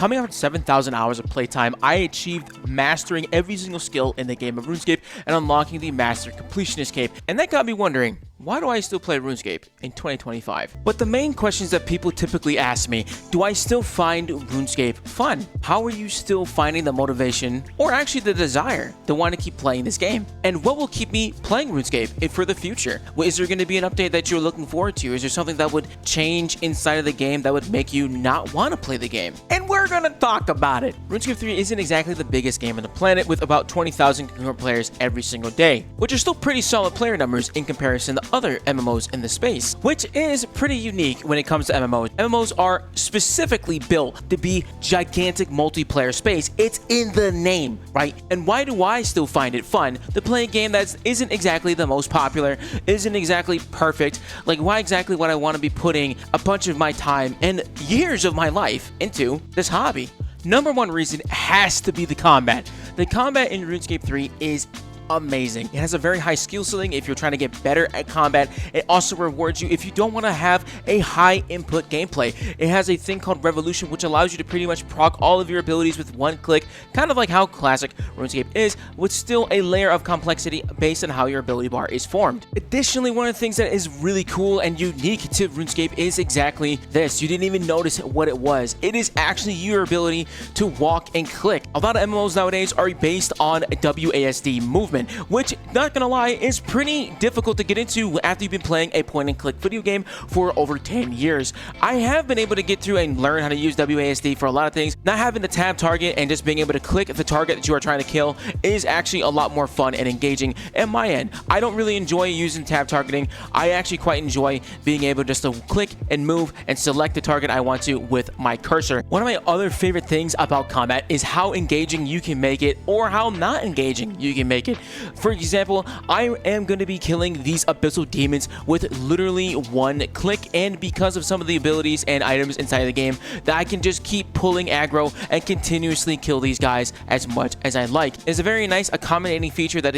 Coming up 7,000 hours of playtime, I achieved mastering every single skill in the game of RuneScape and unlocking the Master Completionist Cape. And that got me wondering, why do I still play RuneScape in 2025? But the main questions that people typically ask me, do I still find RuneScape fun? How are you still finding the motivation, or actually the desire, to want to keep playing this game? And what will keep me playing RuneScape for the future? Is there going to be an update that you're looking forward to? Is there something that would change inside of the game that would make you not want to play the game? And we're going to talk about it. RuneScape 3 isn't exactly the biggest game on the planet, with about 20,000 concurrent players every single day, which are still pretty solid player numbers in comparison to other MMOs in the space, which is pretty unique when it comes to MMOs. MMOs are specifically built to be gigantic multiplayer space. It's in the name, right? And why do I still find it fun to play a game that isn't exactly the most popular, isn't exactly perfect? Like, why exactly would I want to be putting a bunch of my time and years of my life into this hobby? Number one reason has to be the combat. The combat in RuneScape 3 is amazing. It has a very high skill ceiling if you're trying to get better at combat. It also rewards you if you don't want to have a high input gameplay. It has a thing called Revolution, which allows you to pretty much proc all of your abilities with one click, kind of like how classic RuneScape is, with still a layer of complexity based on how your ability bar is formed. Additionally, one of the things that is really cool and unique to RuneScape is exactly this. You didn't even notice what it was. It is actually your ability to walk and click. A lot of MMOs nowadays are based on WASD movement, which, not gonna lie, is pretty difficult to get into after you've been playing a point-and-click video game for over 10 years. I have been able to get through and learn how to use WASD for a lot of things. Not having the tab target and just being able to click the target that you are trying to kill is actually a lot more fun and engaging at my end. I don't really enjoy using tab targeting. I actually quite enjoy being able just to click and move and select the target I want to with my cursor. One of my other favorite things about combat is how engaging you can make it, or how not engaging you can make it. For example, I am going to be killing these abyssal demons with literally one click, and because of some of the abilities and items inside of the game, that I can just keep pulling aggro and continuously kill these guys as much as I like. It's a very nice accommodating feature that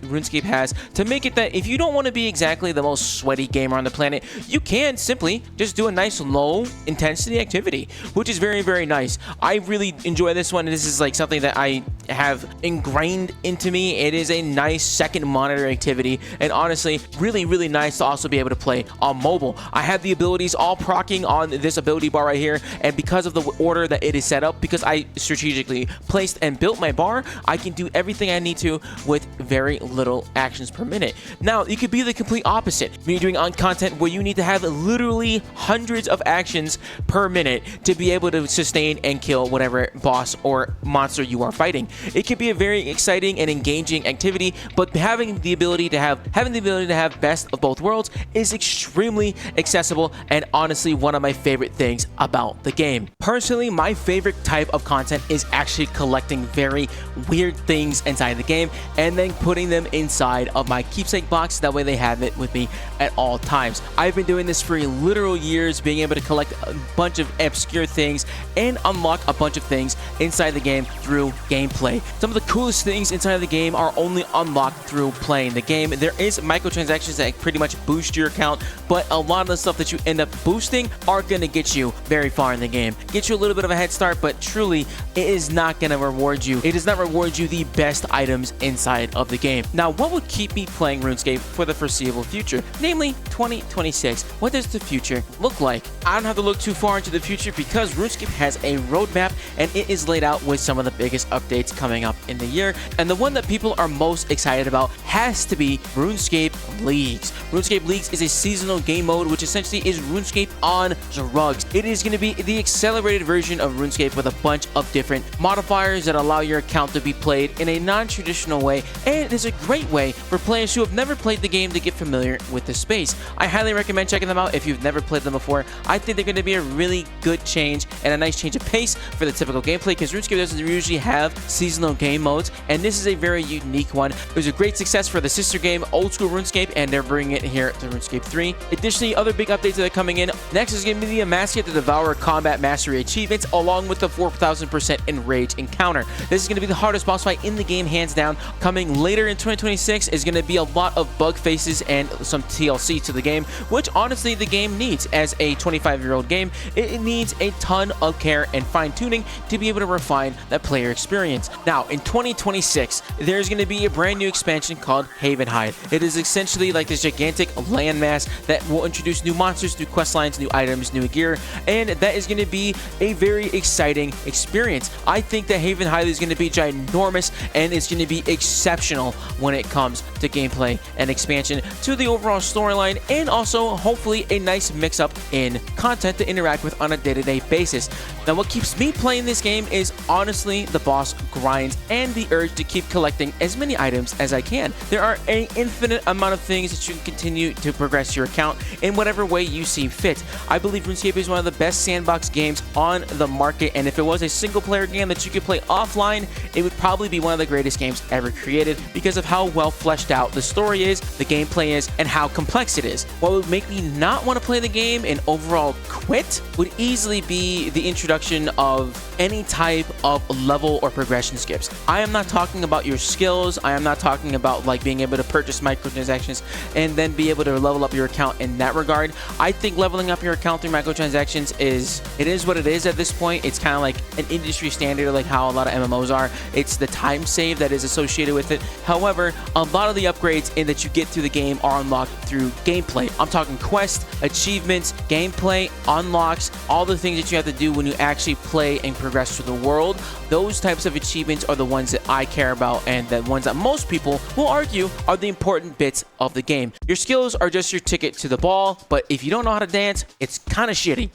RuneScape has to make it that if you don't want to be exactly the most sweaty gamer on the planet, you can simply just do a nice low intensity activity, which is very, very nice. I really enjoy this one. This is like something that I have ingrained into me. It is a nice second monitor activity, and honestly, really, really nice to also be able to play on mobile. I have the abilities all procking on this ability bar right here, and because of the order that it is set up, because I strategically placed and built my bar, I can do everything I need to with very little actions per minute. Now, it could be the complete opposite when you're doing on content where you need to have literally hundreds of actions per minute to be able to sustain and kill whatever boss or monster you are fighting. It could be a very exciting and engaging activity, but having the ability to have best of both worlds is extremely accessible, and honestly one of my favorite things about the game. Personally, my favorite type of content is actually collecting very weird things inside the game and then putting them inside of my keepsake box. That way they have it with me at all times. I've been doing this for literal years, being able to collect a bunch of obscure things and unlock a bunch of things inside the game through gameplay. Some of the coolest things inside of the game are only unlocked through playing the game. There is microtransactions that pretty much boost your account, but a lot of the stuff that you end up boosting aren't going to get you very far in the game. Get you a little bit of a head start, but truly, it is not going to reward you. It does not reward you the best items inside of the game. Now, what would keep me playing RuneScape for the foreseeable future? Namely, 2026. What does the future look like? I don't have to look too far into the future because RuneScape has a roadmap, and it is laid out with some of the biggest updates coming up in the year. And the one that people are most excited about has to be RuneScape Leagues. RuneScape Leagues is a seasonal game mode which essentially is RuneScape on drugs. It is going to be the accelerated version of RuneScape with a bunch of different modifiers that allow your account to be played in a non-traditional way, and it is a great way for players who have never played the game to get familiar with the space. I highly recommend checking them out if you've never played them before. I think they're going to be a really good change and a nice change of pace for the typical gameplay, because RuneScape doesn't usually have seasonal game modes, and this is a very unique unique one. It was a great success for the sister game, Old School RuneScape, and they're bringing it here to RuneScape 3. Additionally, other big updates that are coming in. Next is going to be the Emancipate the Devourer Combat Mastery achievements, along with the 4,000% Enrage encounter. This is going to be the hardest boss fight in the game, hands down. Coming later in 2026 is going to be a lot of bug faces and some TLC to the game, which honestly the game needs. As a 25-year-old game, it needs a ton of care and fine-tuning to be able to refine that player experience. Now, in 2026, there's going to be a brand new expansion called Havenhide. It is essentially like this gigantic landmass that will introduce new monsters, new quest lines, new items, new gear, and that is going to be a very exciting experience. I think that Havenhide is going to be ginormous, and it's going to be exceptional when it comes to gameplay and expansion to the overall storyline, and also hopefully a nice mix-up in content to interact with on a day-to-day basis. Now, what keeps me playing this game is honestly the boss grinds and the urge to keep collecting as many items as I can. There are an infinite amount of things that you can continue to progress your account in whatever way you see fit. I believe RuneScape is one of the best sandbox games on the market, and if it was a single-player game that you could play offline, it would probably be one of the greatest games ever created because of how well fleshed out the story is, the gameplay is, and how complex it is. What would make me not want to play the game and overall quit would easily be the introduction of any type of level or progression skips. I am not talking about your skills. I am not talking about like being able to purchase microtransactions and then be able to level up your account in that regard. I think leveling up your account through microtransactions is what it is at this point. It's kind of like an industry standard, like how a lot of MMOs are. It's the time save that is associated with it. However, a lot of the upgrades in that you get through the game are unlocked through gameplay. I'm talking quests, achievements, gameplay, unlocks, all the things that you have to do when you actually play and progress through the world. Those types of achievements are the ones that I care about, and the ones that most people will argue are the important bits of the game. Your skills are just your ticket to the ball, but if you don't know how to dance, it's kind of shitty.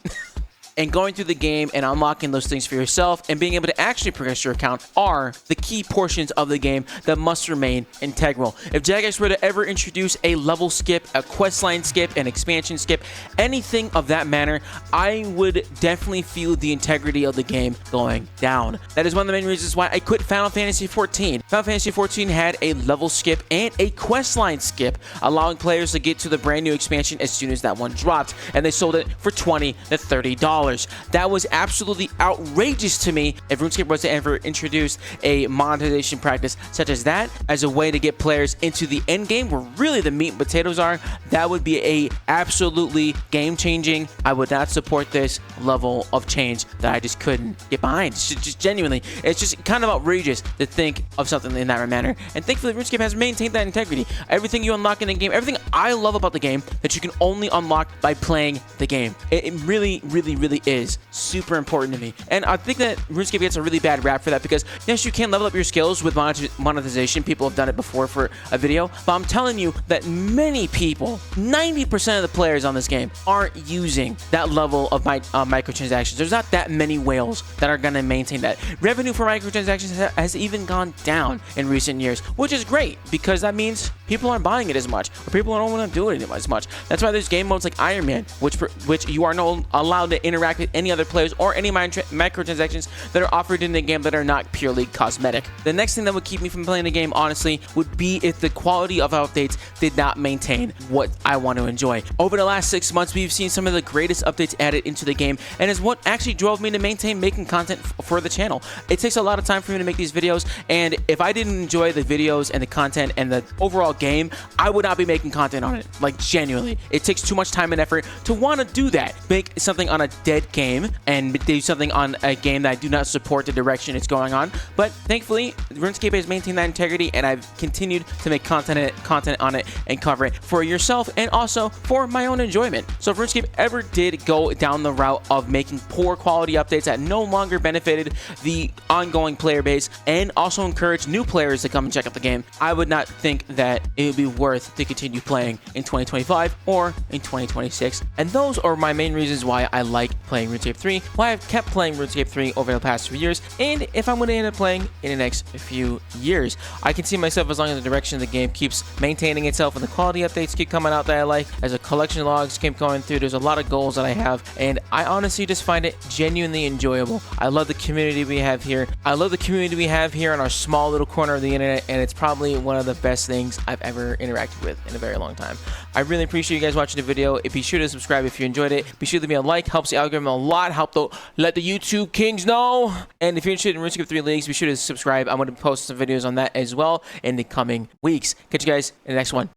And going through the game and unlocking those things for yourself and being able to actually progress your account are the key portions of the game that must remain integral. If Jagex were to ever introduce a level skip, a questline skip, an expansion skip, anything of that manner, I would definitely feel the integrity of the game going down. That is one of the main reasons why I quit Final Fantasy XIV. Final Fantasy XIV had a level skip and a questline skip, allowing players to get to the brand new expansion as soon as that one dropped, and they sold it for $20 to $30. That was absolutely outrageous to me if RuneScape was to ever introduce a monetization practice such as that as a way to get players into the end game where really the meat and potatoes are. That would be a absolutely game-changing. I would not support this level of change that I just couldn't get behind. Just genuinely, it's just kind of outrageous to think of something in that manner. And thankfully, RuneScape has maintained that integrity. Everything you unlock in the game, everything I love about the game that you can only unlock by playing the game. It really is super important to me. And I think that RuneScape gets a really bad rap for that because, yes, you can level up your skills with monetization. People have done it before for a video. But I'm telling you that many people, 90% of the players on this game, aren't using that level of microtransactions. There's not that many whales that are going to maintain that. Revenue for microtransactions has even gone down in recent years, which is great because that means people aren't buying it as much, or people don't want to do it as much. That's why there's game modes like Iron Man, which you are not allowed to interact with any other players or any microtransactions that are offered in the game that are not purely cosmetic. The next thing that would keep me from playing the game, honestly, would be if the quality of updates did not maintain what I want to enjoy. Over the last 6 months, we've seen some of the greatest updates added into the game, and is what actually drove me to maintain making content for the channel. It takes a lot of time for me to make these videos, and if I didn't enjoy the videos and the content and the overall game, I would not be making content on it. Like, genuinely. It takes too much time and effort to want to do that. Make something on a dead game and do something on a game that I do not support the direction it's going on. But thankfully, RuneScape has maintained that integrity, and I've continued to make content on it and cover it for yourself and also for my own enjoyment. So if RuneScape ever did go down the route of making poor quality updates that no longer benefited the ongoing player base and also encourage new players to come and check out the game, I would not think that it would be worth to continue playing in 2025 or in 2026. And those are my main reasons why I like playing RuneScape 3, why I've kept playing RuneScape 3 over the past few years, and if I'm going to end up playing in the next few years. I can see myself as long as the direction of the game keeps maintaining itself and the quality updates keep coming out that I like, as the collection logs keep going through. There's a lot of goals that I have, and I honestly just find it genuinely enjoyable. I love the community we have here. I love the community we have here on our small little corner of the internet, and it's probably one of the best things I've ever interacted with in a very long time. I really appreciate you guys watching the video. Be sure to subscribe if you enjoyed it. Be sure to leave me a like, helps the algorithm a lot, let the YouTube kings know. And if you're interested in RuneScape 3 leagues, be sure to subscribe. I'm going to post some videos on that as well in the coming weeks. Catch you guys in the next one.